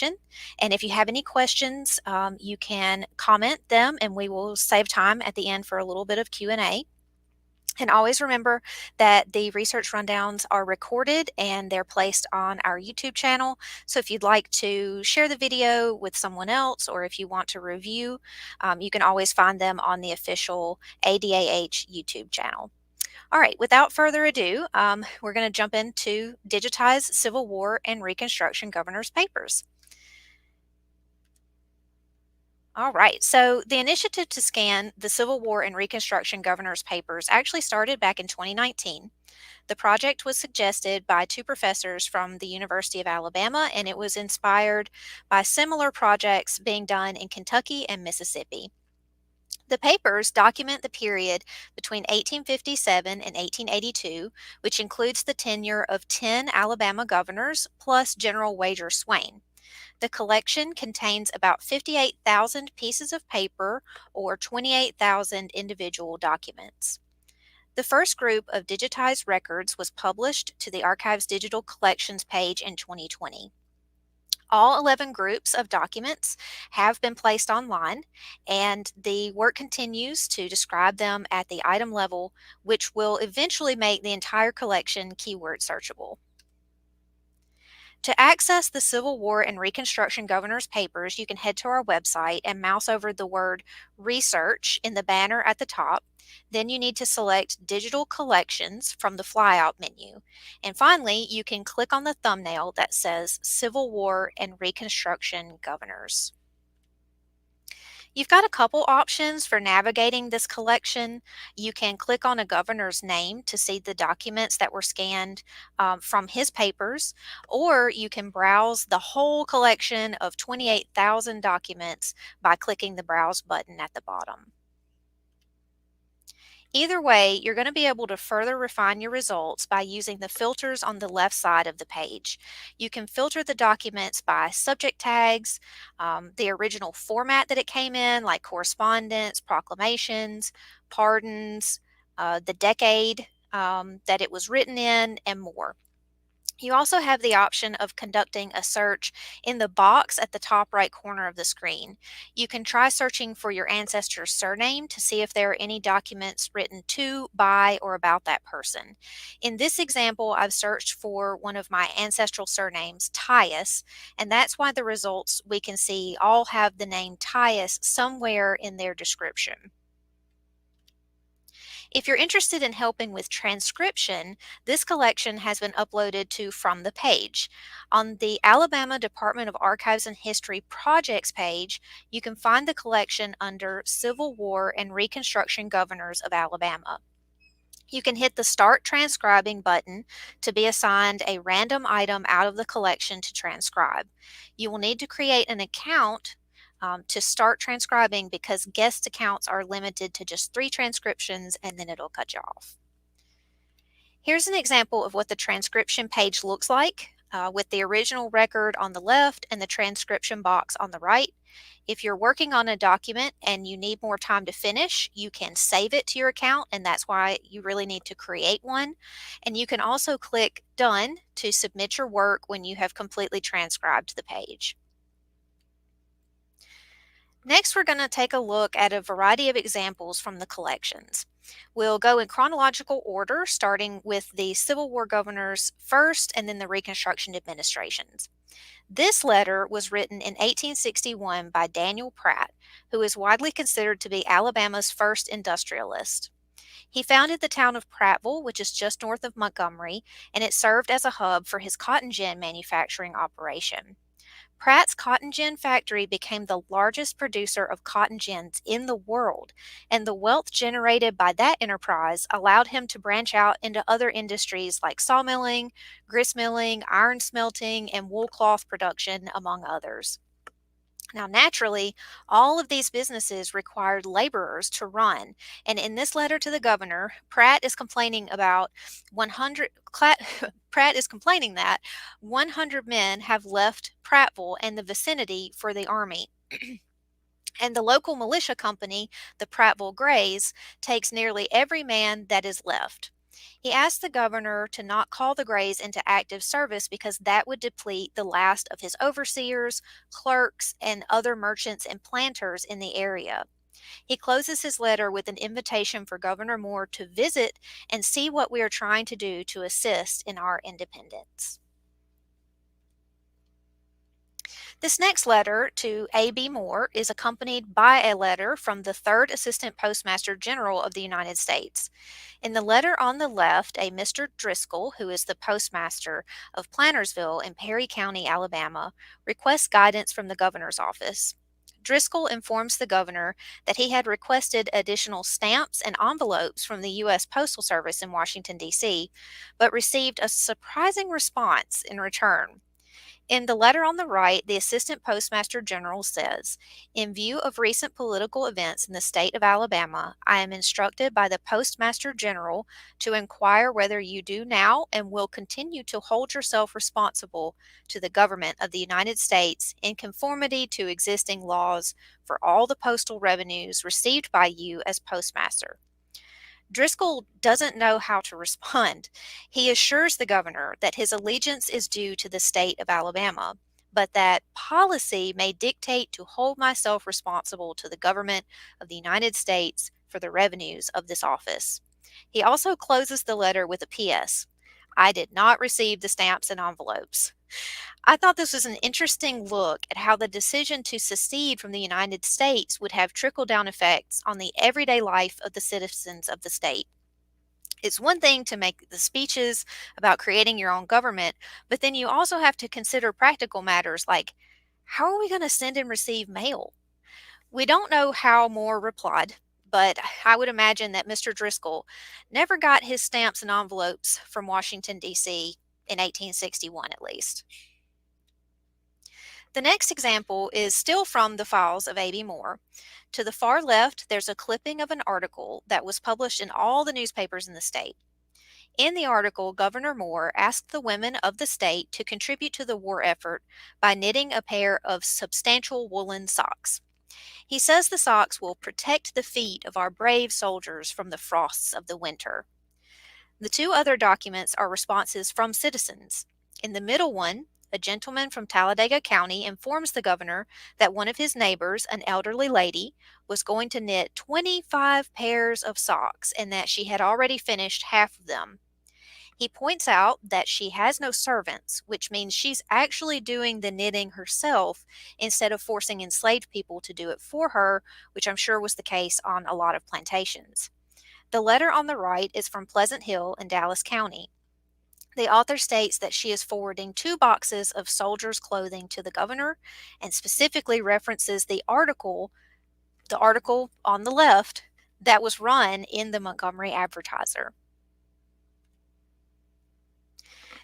description. And if you have any questions, you can comment them and we will save time at the end for a little bit of Q&A. And always remember that the research rundowns are recorded and they're placed on our YouTube channel. So if you'd like to share the video with someone else or if you want to review, you can always find them on the official ADAH YouTube channel. All right, without further ado, we're going to jump into Digitized Civil War and Reconstruction Governor's Papers. All right, so the initiative to scan the Civil War and Reconstruction Governor's Papers actually started back in 2019. The project was suggested by two professors from the University of Alabama, and it was inspired by similar projects being done in Kentucky and Mississippi. The papers document the period between 1857 and 1882, which includes the tenure of 10 Alabama governors plus General Wager Swain. The collection contains about 58,000 pieces of paper or 28,000 individual documents. The first group of digitized records was published to the Archive's Digital Collections page in 2020. All 11 groups of documents have been placed online, and the work continues to describe them at the item level, which will eventually make the entire collection keyword searchable. To access the Civil War and Reconstruction Governor's Papers, you can head to our website and mouse over the word Research in the banner at the top. Then you need to select Digital Collections from the flyout menu. And finally, you can click on the thumbnail that says Civil War and Reconstruction Governors. You've got a couple options for navigating this collection. You can click on a governor's name to see the documents that were scanned from his papers, or you can browse the whole collection of 28,000 documents by clicking the Browse button at the bottom. Either way, you're going to be able to further refine your results by using the filters on the left side of the page. You can filter the documents by subject tags, the original format that it came in, like correspondence, proclamations, pardons, the decade that it was written in, and more. You also have the option of conducting a search in the box at the top right corner of the screen. You can try searching for your ancestor's surname to see if there are any documents written to, by, or about that person. In this example, I've searched for one of my ancestral surnames, Tyus, and that's why the results we can see all have the name Tyus somewhere in their description. If you're interested in helping with transcription, this collection has been uploaded to From the Page. On the Alabama Department of Archives and History projects page, you can find the collection under Civil War and Reconstruction Governors of Alabama. You can hit the Start Transcribing button to be assigned a random item out of the collection to transcribe. You will need to create an account to start transcribing because guest accounts are limited to just 3 transcriptions and then it'll cut you off. Here's an example of what the transcription page looks like with the original record on the left and the transcription box on the right. If you're working on a document and you need more time to finish, you can save it to your account, and that's why you really need to create one. And you can also click Done to submit your work when you have completely transcribed the page. Next, we're going to take a look at a variety of examples from the collections. We'll go in chronological order, starting with the Civil War governors first and then the Reconstruction administrations. This letter was written in 1861 by Daniel Pratt, who is widely considered to be Alabama's first industrialist. He founded the town of Prattville, which is just north of Montgomery, and it served as a hub for his cotton gin manufacturing operation. Pratt's cotton gin factory became the largest producer of cotton gins in the world, and the wealth generated by that enterprise allowed him to branch out into other industries like sawmilling, gristmilling, iron smelting, and wool cloth production, among others. Now, naturally, all of these businesses required laborers to run, and in this letter to the governor, Pratt is complaining about 100 Pratt is complaining that 100 men have left Prattville and the vicinity for the army. And the local militia company, the Prattville Greys, takes nearly every man that is left. He asked the governor to not call the Grays into active service because that would deplete the last of his overseers, clerks, and other merchants and planters in the area. He closes his letter with an invitation for Governor Moore to visit and see what we are trying to do to assist in our independence. This next letter to A.B. Moore is accompanied by a letter from the third Assistant Postmaster General of the United States. In the letter on the left, a Mr. Driscoll, who is the postmaster of Plantersville in Perry County, Alabama, requests guidance from the governor's office. Driscoll informs the governor that he had requested additional stamps and envelopes from the U.S. Postal Service in Washington, D.C., but received a surprising response in return. In the letter on the right, the Assistant Postmaster General says, "In view of recent political events in the state of Alabama, I am instructed by the Postmaster General to inquire whether you do now and will continue to hold yourself responsible to the government of the United States in conformity to existing laws for all the postal revenues received by you as postmaster." Driscoll doesn't know how to respond. He assures the governor that his allegiance is due to the state of Alabama, but that policy may dictate to hold myself responsible to the government of the United States for the revenues of this office. He also closes the letter with a P.S. I did not receive the stamps and envelopes. I thought this was an interesting look at how the decision to secede from the United States would have trickle down effects on the everyday life of the citizens of the state. It's one thing to make the speeches about creating your own government, but then you also have to consider practical matters like how are we going to send and receive mail? We don't know how Moore replied, but I would imagine that Mr. Driscoll never got his stamps and envelopes from Washington, D.C. in 1861 at least. The next example is still from the files of A.B. Moore. To the far left, there's a clipping of an article that was published in all the newspapers in the state. In the article, Governor Moore asked the women of the state to contribute to the war effort by knitting a pair of substantial woolen socks. He says the socks will protect the feet of our brave soldiers from the frosts of the winter. The two other documents are responses from citizens. In the middle one, a gentleman from Talladega County informs the governor that one of his neighbors, an elderly lady, was going to knit 25 pairs of socks and that she had already finished half of them. He points out that she has no servants, which means she's actually doing the knitting herself instead of forcing enslaved people to do it for her, which I'm sure was the case on a lot of plantations. The letter on the right is from Pleasant Hill in Dallas County. The author states that she is forwarding 2 boxes of soldiers' clothing to the governor and specifically references the article on the left that was run in the Montgomery Advertiser.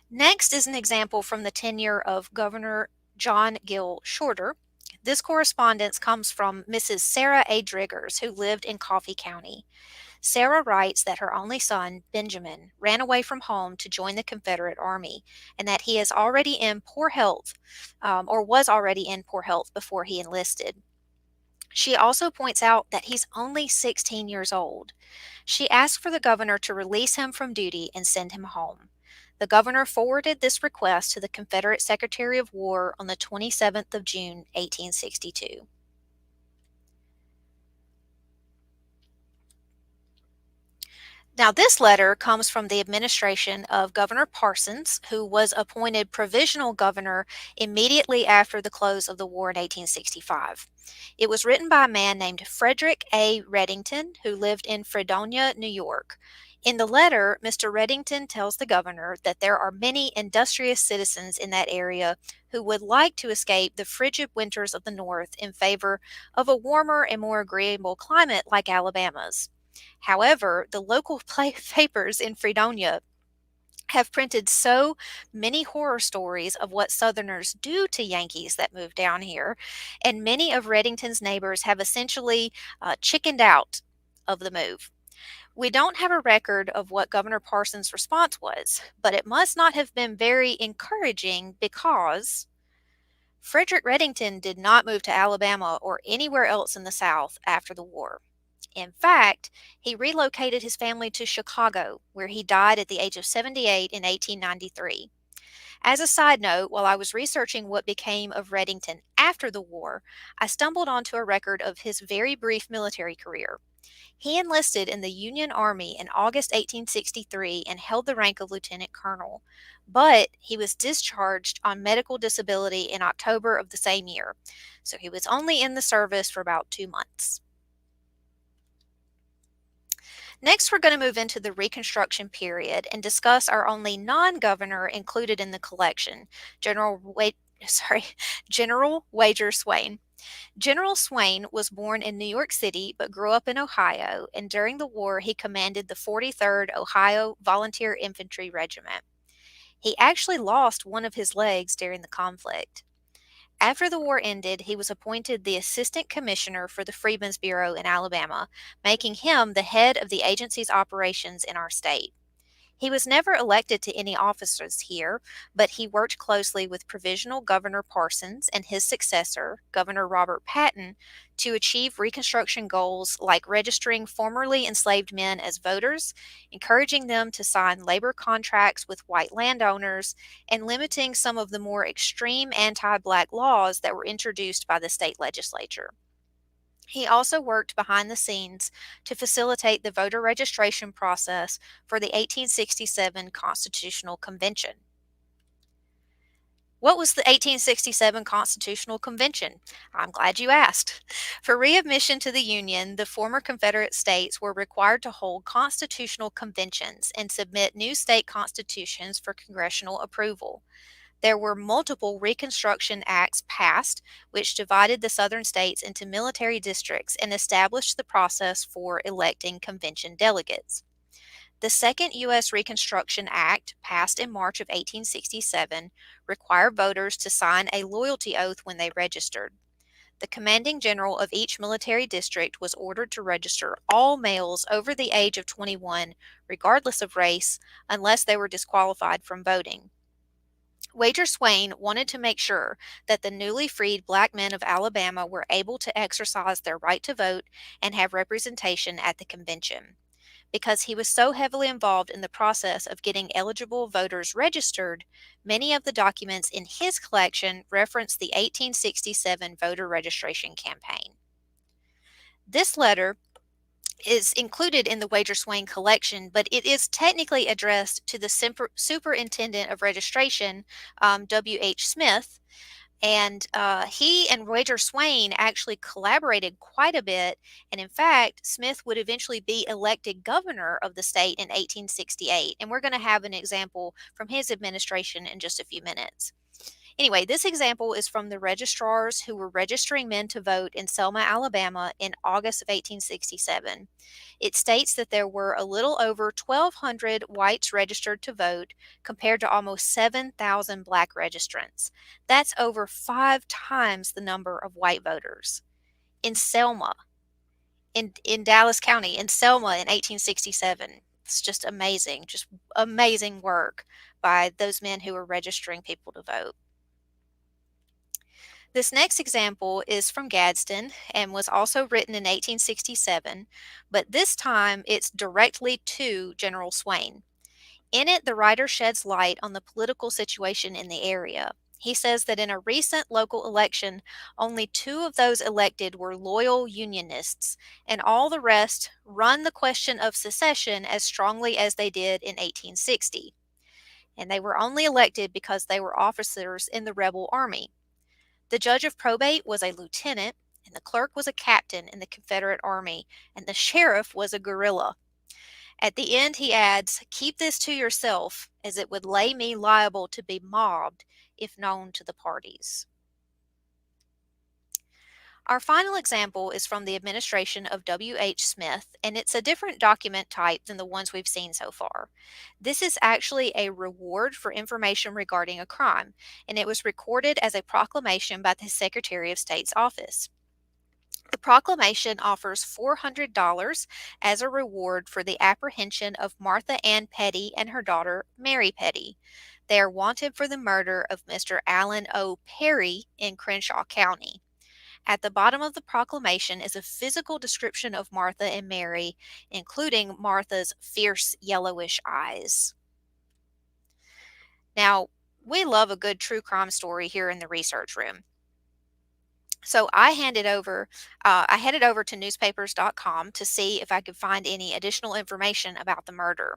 Next is an example from the tenure of Governor John Gill Shorter. This correspondence comes from Mrs. Sarah A. Driggers, who lived in Coffee County. Sarah writes that her only son, Benjamin, ran away from home to join the Confederate Army and that he is already in poor health, or was already in poor health before he enlisted. She also points out that he's only 16 years old. She asked for the governor to release him from duty and send him home. The governor forwarded this request to the Confederate Secretary of War on the 27th of June, 1862. Now, this letter comes from the administration of Governor Parsons, who was appointed provisional governor immediately after the close of the war in 1865. It was written by a man named Frederick A. Reddington, who lived in Fredonia, New York. In the letter, Mr. Reddington tells the governor that there are many industrious citizens in that area who would like to escape the frigid winters of the North in favor of a warmer and more agreeable climate like Alabama's. However, the local papers in Fredonia have printed so many horror stories of what Southerners do to Yankees that move down here, and many of Reddington's neighbors have essentially chickened out of the move. We don't have a record of what Governor Parsons' response was, but it must not have been very encouraging because Frederick Reddington did not move to Alabama or anywhere else in the South after the war. In fact, he relocated his family to Chicago, where he died at the age of 78 in 1893. As a side note, while I was researching what became of Redington after the war, I stumbled onto a record of his very brief military career. He enlisted in the Union Army in August 1863 and held the rank of lieutenant colonel, but he was discharged on medical disability in October of the same year, so he was only in the service for about 2 months. Next, we're going to move into the Reconstruction period and discuss our only non-governor included in the collection, General General Wager Swain. General Swain was born in New York City but grew up in Ohio, and during the war he commanded the 43rd Ohio Volunteer Infantry Regiment. He actually lost one of his legs during the conflict. After the war ended, he was appointed the Assistant Commissioner for the Freedmen's Bureau in Alabama, making him the head of the agency's operations in our state. He was never elected to any offices here, but he worked closely with Provisional Governor Parsons and his successor, Governor Robert Patton, to achieve Reconstruction goals like registering formerly enslaved men as voters, encouraging them to sign labor contracts with white landowners, and limiting some of the more extreme anti-Black laws that were introduced by the state legislature. He also worked behind the scenes to facilitate the voter registration process for the 1867 Constitutional Convention. What was the 1867 Constitutional Convention? I'm glad you asked. For readmission to the Union, the former Confederate states were required to hold constitutional conventions and submit new state constitutions for congressional approval. There were multiple Reconstruction Acts passed, which divided the Southern states into military districts and established the process for electing convention delegates. The Second U.S. Reconstruction Act, passed in March of 1867, required voters to sign a loyalty oath when they registered. The commanding general of each military district was ordered to register all males over the age of 21, regardless of race, unless they were disqualified from voting. Wager Swain wanted to make sure that the newly freed Black men of Alabama were able to exercise their right to vote and have representation at the convention. Because he was so heavily involved in the process of getting eligible voters registered, many of the documents in his collection reference the 1867 voter registration campaign. This letter is included in the Wager Swain collection, but it is technically addressed to the Superintendent of Registration, W.H. Smith, and he and Wager Swain actually collaborated quite a bit, and in fact, Smith would eventually be elected governor of the state in 1868, and we're going to have an example from his administration in just a few minutes. Anyway, this example is from the registrars who were registering men to vote in Selma, Alabama in August of 1867. It states that there were a little over 1,200 whites registered to vote compared to almost 7,000 Black registrants. That's over 5 times the number of white voters. In Selma, in Dallas County, in Selma in 1867. It's just amazing work by those men who were registering people to vote. This next example is from Gadsden and was also written in 1867, but this time it's directly to General Swain. In it, the writer sheds light on the political situation in the area. He says that in a recent local election, only 2 of those elected were loyal Unionists, and all the rest run the question of secession as strongly as they did in 1860. And they were only elected because they were officers in the rebel army. The judge of probate was a lieutenant, and the clerk was a captain in the Confederate Army, and the sheriff was a guerrilla. At the end, he adds, "Keep this to yourself, as it would lay me liable to be mobbed if known to the parties." Our final example is from the administration of W.H. Smith, and it's a different document type than the ones we've seen so far. This is actually a reward for information regarding a crime, and it was recorded as a proclamation by the Secretary of State's office. The proclamation offers $400 as a reward for the apprehension of Martha Ann Petty and her daughter, Mary Petty. They are wanted for the murder of Mr. Allen O. Perry in Crenshaw County. At the bottom of the proclamation is a physical description of Martha and Mary, including Martha's fierce yellowish eyes. Now, we love a good true crime story here in the research room. So I headed over to newspapers.com to see if I could find any additional information about the murder.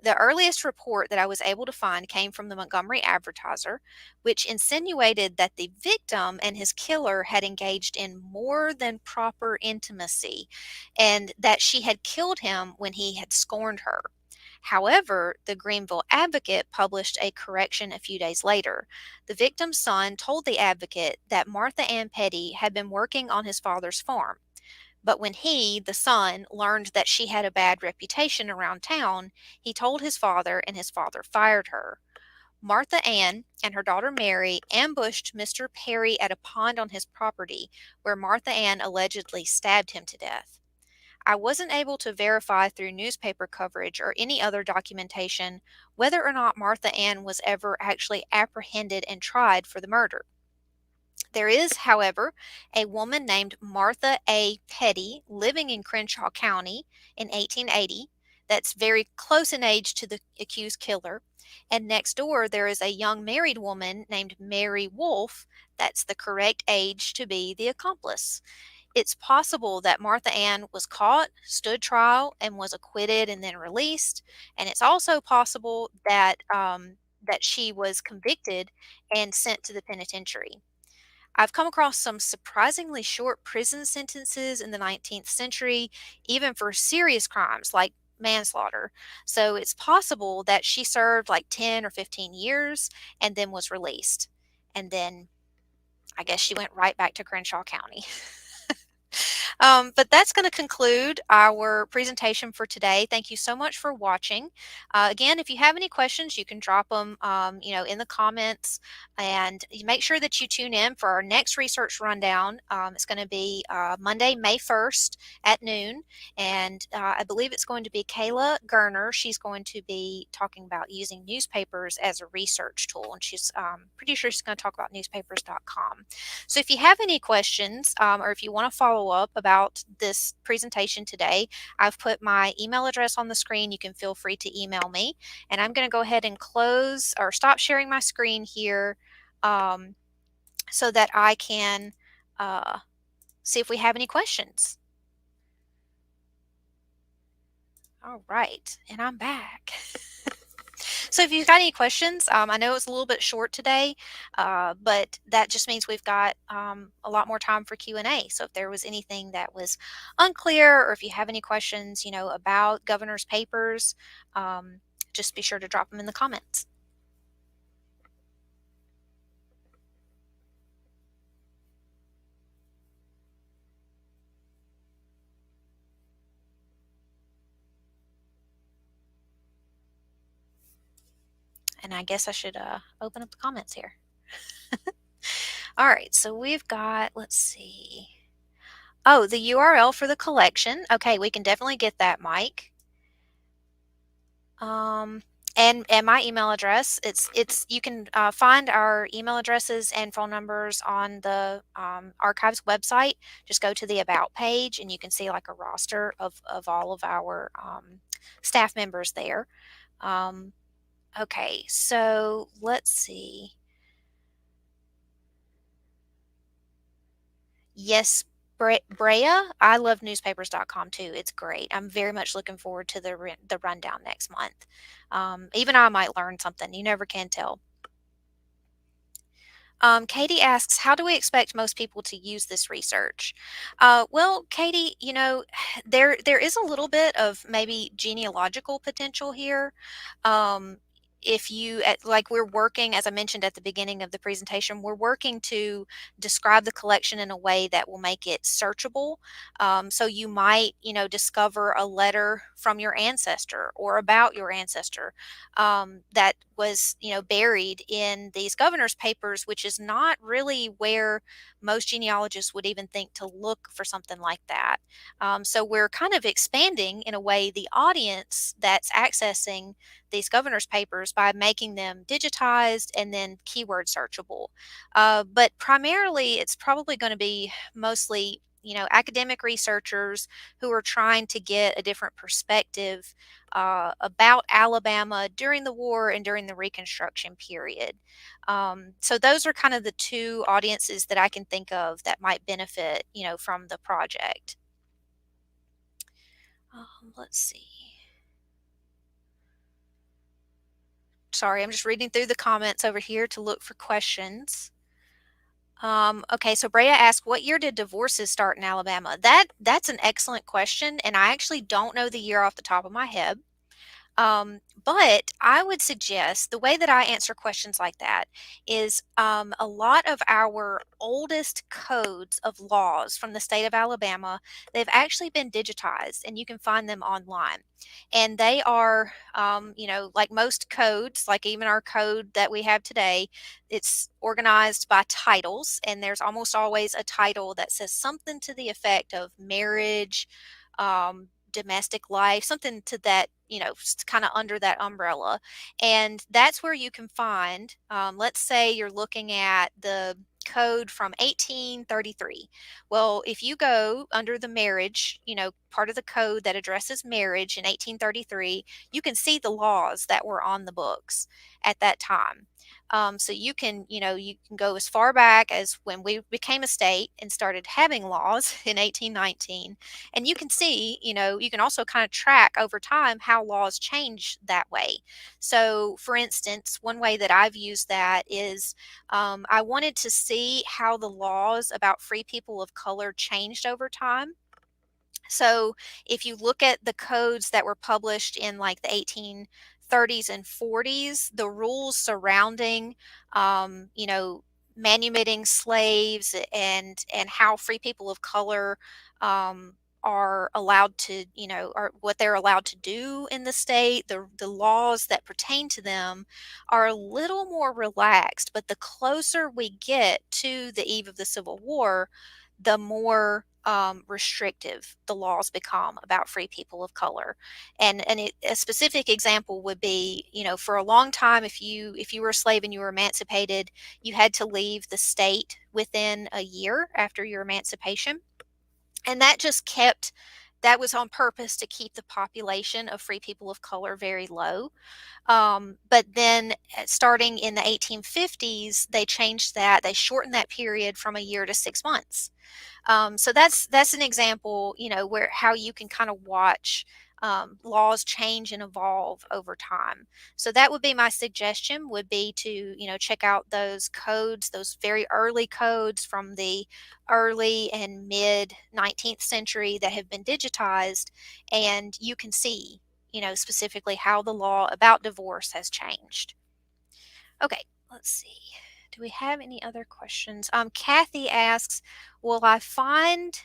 The earliest report that I was able to find came from the Montgomery Advertiser, which insinuated that the victim and his killer had engaged in more than proper intimacy and that she had killed him when he had scorned her. However, the Greenville Advocate published a correction a few days later. The victim's son told the Advocate that Martha Ann Petty had been working on his father's farm. But when he, the son, learned that she had a bad reputation around town, he told his father and his father fired her. Martha Ann and her daughter Mary ambushed Mr. Perry at a pond on his property where Martha Ann allegedly stabbed him to death. I wasn't able to verify through newspaper coverage or any other documentation whether or not Martha Ann was ever actually apprehended and tried for the murder. There is, however, a woman named Martha A. Petty living in Crenshaw County in 1880 that's very close in age to the accused killer. And next door, there is a young married woman named Mary Wolfe that's the correct age to be the accomplice. It's possible that Martha Ann was caught, stood trial, and was acquitted and then released. And it's also possible that she was convicted and sent to the penitentiary. I've come across some surprisingly short prison sentences in the 19th century, even for serious crimes like manslaughter. So it's possible that she served like 10 or 15 years and then was released. And then I guess she went right back to Crenshaw County. But that's going to conclude our presentation for today. Thank you so much for watching. Again, if you have any questions, you can drop them, in the comments, and you make sure that you tune in for our next research rundown. It's going to be Monday, May 1st at noon, and I believe it's going to be Kayla Gerner. She's going to be talking about using newspapers as a research tool, and she's pretty sure she's going to talk about newspapers.com. So if you have any questions or if you want to follow up about this presentation today, I've put my email address on the screen. You can feel free to email me. And I'm going to go ahead and close or stop sharing my screen here so that I can see if we have any questions. All right, and I'm back. So if you've got any questions, I know it's a little bit short today, but that just means we've got a lot more time for Q&A. So if there was anything that was unclear, or if you have any questions, about governor's papers, just be sure to drop them in the comments. And I guess I should open up the comments here. All right, so we've got, let's see. Oh, the URL for the collection. Okay, we can definitely get that, Mike. And my email address. It's you can find our email addresses and phone numbers on the archives website. Just go to the about page, and you can see like a roster of all of our staff members there. Okay, so let's see. Yes, Brea, I love newspapers.com too. It's great. I'm very much looking forward to the rundown next month. Even I might learn something. You never can tell. Katie asks, how do we expect most people to use this research? Well, Katie, there is a little bit of maybe genealogical potential here. If you like, we're working, as I mentioned at the beginning of the presentation, we're working to describe the collection in a way that will make it searchable. So you might, discover a letter from your ancestor or about your ancestor that was, buried in these governor's papers, which is not really where most genealogists would even think to look for something like that. So we're kind of expanding, in a way, the audience that's accessing these governor's papers by making them digitized and then keyword searchable. But primarily, it's probably going to be mostly, academic researchers who are trying to get a different perspective about Alabama during the war and during the Reconstruction period. So those are kind of the two audiences that I can think of that might benefit, from the project. Let's see. Sorry, I'm just reading through the comments over here to look for questions. Okay, so Brea asked, "What year did divorces start in Alabama?" That's an excellent question, and I actually don't know the year off the top of my head. But I would suggest the way that I answer questions like that is a lot of our oldest codes of laws from the state of Alabama, they've actually been digitized and you can find them online. And they are, like most codes, like even our code that we have today, it's organized by titles. And there's almost always a title that says something to the effect of marriage, domestic life, something to that, kind of under that umbrella. And that's where you can find, let's say you're looking at the code from 1833. Well, if you go under the marriage, part of the code that addresses marriage in 1833, you can see the laws that were on the books at that time. So you can go as far back as when we became a state and started having laws in 1819. And you can see, you can also kind of track over time how laws change that way. So, for instance, one way that I've used that is I wanted to see how the laws about free people of color changed over time. So if you look at the codes that were published in like the 1830s and 40s, the rules surrounding, manumitting slaves and how free people of color are allowed to, or what they're allowed to do in the state, the laws that pertain to them are a little more relaxed. But the closer we get to the eve of the Civil War, the more restrictive the laws become about free people of color. And a specific example would be, for a long time, if you were a slave and you were emancipated, you had to leave the state within a year after your emancipation, and that was on purpose to keep the population of free people of color very low. But then, starting in the 1850s, they changed that. They shortened that period from a year to 6 months. So that's an example, where how you can kind of watch laws change and evolve over time. So that would be my suggestion, would be to, check out those codes, those very early codes from the early and mid 19th century that have been digitized, and you can see, specifically how the law about divorce has changed. Okay, let's see. Do we have any other questions? Kathy asks, "Will I find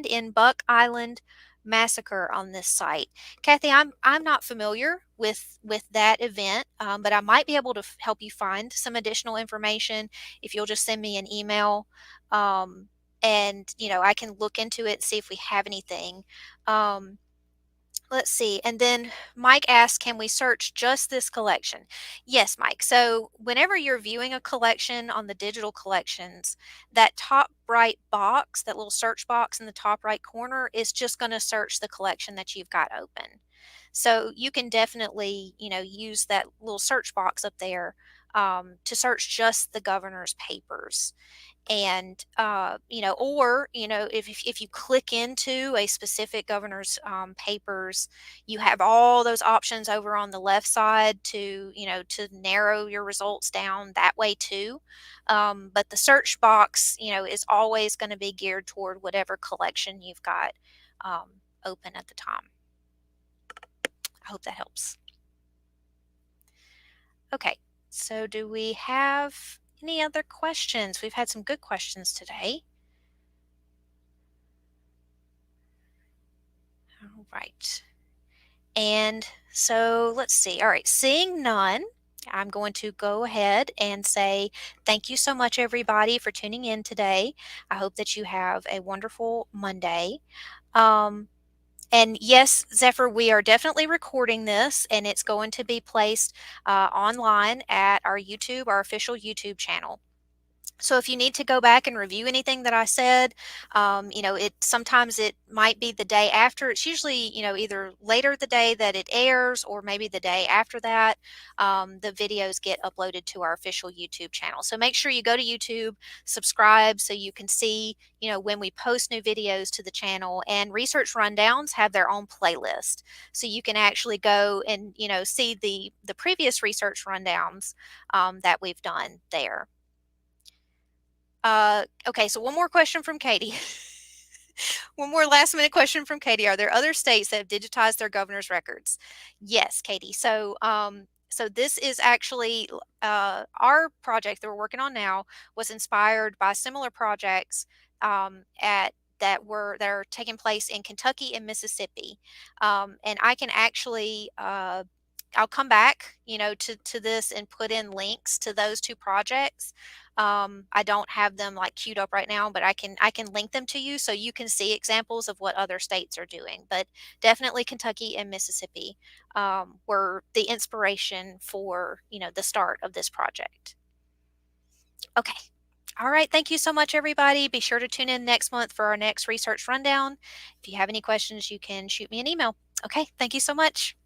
in Buck Island massacre on this site?" Kathy, I'm not familiar with that event, but I might be able to help you find some additional information if you'll just send me an email, and I can look into it and see if we have anything. Um, Let's see. And then Mike asks, "Can we search just this collection?" Yes, Mike. So whenever you're viewing a collection on the digital collections, that top right box, that little search box in the top right corner, is just going to search the collection that you've got open. So you can definitely, use that little search box up there to search just the governor's papers. And or if you click into a specific governor's papers, you have all those options over on the left side to, to narrow your results down that way too. But the search box, is always going to be geared toward whatever collection you've got open at the time. I hope that helps. Okay, so do we have any other questions? We've had some good questions today. All right. And so let's see. All right, seeing none, I'm going to go ahead and say thank you so much, everybody, for tuning in today. I hope that you have a wonderful Monday. Um, and yes, Zephyr, we are definitely recording this, and it's going to be placed online at our YouTube, our official YouTube channel. So if you need to go back and review anything that I said, it sometimes it might be the day after. It's usually, either later the day that it airs or maybe the day after that. The videos get uploaded to our official YouTube channel. So make sure you go to YouTube, subscribe so you can see, when we post new videos to the channel. And research rundowns have their own playlist, so you can actually go and see the previous research rundowns that we've done there. Okay, so one more question from Katie. One more last minute question from Katie. Are there other states that have digitized their governor's records? Yes, Katie. So this is actually our project that we're working on now was inspired by similar projects at that are taking place in Kentucky and Mississippi. And I can actually I'll come back, to this and put in links to those two projects. I don't have them like queued up right now, but I can link them to you so you can see examples of what other states are doing. But definitely Kentucky and Mississippi were the inspiration for the start of this project. Okay. All right. Thank you so much, everybody. Be sure to tune in next month for our next research rundown. If you have any questions, you can shoot me an email. Okay. Thank you so much.